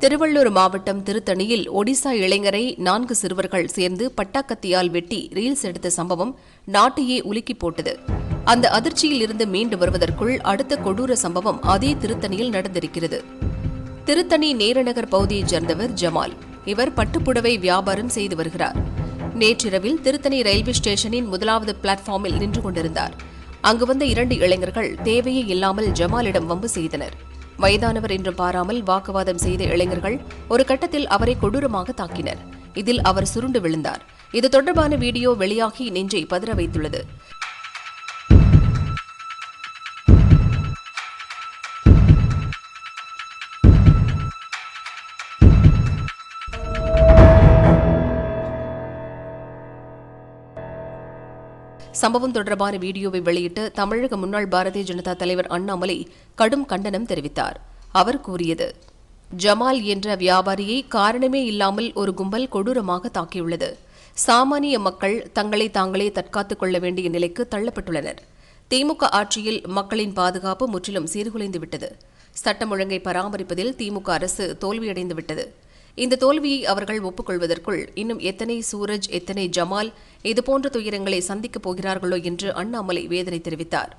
திருவள்ளூர் மாவட்டம் திருத்தணியில் ஒடிசா இளைஞரை 4 சிறுவர்கள் சேர்ந்து பட்டாக்கத்தியால் வெட்டி ரீல்ஸ் எடுத்த சம்பவம் நாட்டையே உலுக்கி போட்டது. அந்த அதிர்ச்சியில் இருந்து மீண்டு வருவதற்குள் அடுத்த கொடூர சம்பவம் அதே திருத்தணியில் நடந்திருக்கிறது. திருத்தணி நேரநகர் பகுதியைச் சேர்ந்தவர் ஜமால். இவர் பட்டுப்புடவை வியாபாரம் செய்து வருகிறார். நேற்றிரவில் திருத்தணி ரயில்வே ஸ்டேஷனின் 1வது பிளாட்பார்மில் நின்று கொண்டிருந்தார். அங்கு வந்த 2 இளைஞர்கள் தேவையே இல்லாமல் ஜமாலிடம் வம்பு செய்தனர். வயதானவர் என்று பாராமல் வாக்குவாதம் செய்த இளைஞர்கள் ஒரு கட்டத்தில் அவரை கொடூரமாக தாக்கினர். இதில் அவர் சுருண்டு விழுந்தார். இது தொடர்பான வீடியோ வெளியாகி நெஞ்சை பதற வைத்துள்ளது. சம்பவம் தொடர்பான வீடியோவை வெளியிட்டு தமிழக முன்னாள் பாரதிய ஜனதா தலைவர் அண்ணாமலை கடும் கண்டனம் தெரிவித்தார். அவர் கூறியது: ஜமால் என்ற வியாபாரியை காரணமே இல்லாமல் ஒரு கும்பல் கொடூரமாக தாக்கியுள்ளது. சாமானிய மக்கள் தங்களை தாங்களே தற்காத்துக் கொள்ள வேண்டிய நிலைக்கு தள்ளப்பட்டுள்ளனர். திமுக ஆட்சியில் மக்களின் பாதுகாப்பு முற்றிலும் சீர்குலைந்துவிட்டது. சட்டம் ஒழுங்கை பராமரிப்பதில் திமுக அரசு தோல்வியடைந்துவிட்டது. இந்த தோல்வியை அவர்கள் ஒப்புக்கொள்வதற்குள் இன்னும் எத்தனை சூரஜ், எத்தனை ஜமால் இதுபோன்ற துயரங்களை சந்திக்கப் போகிறார்களோ என்று அண்ணாமலை வேதனை தெரிவித்தார்.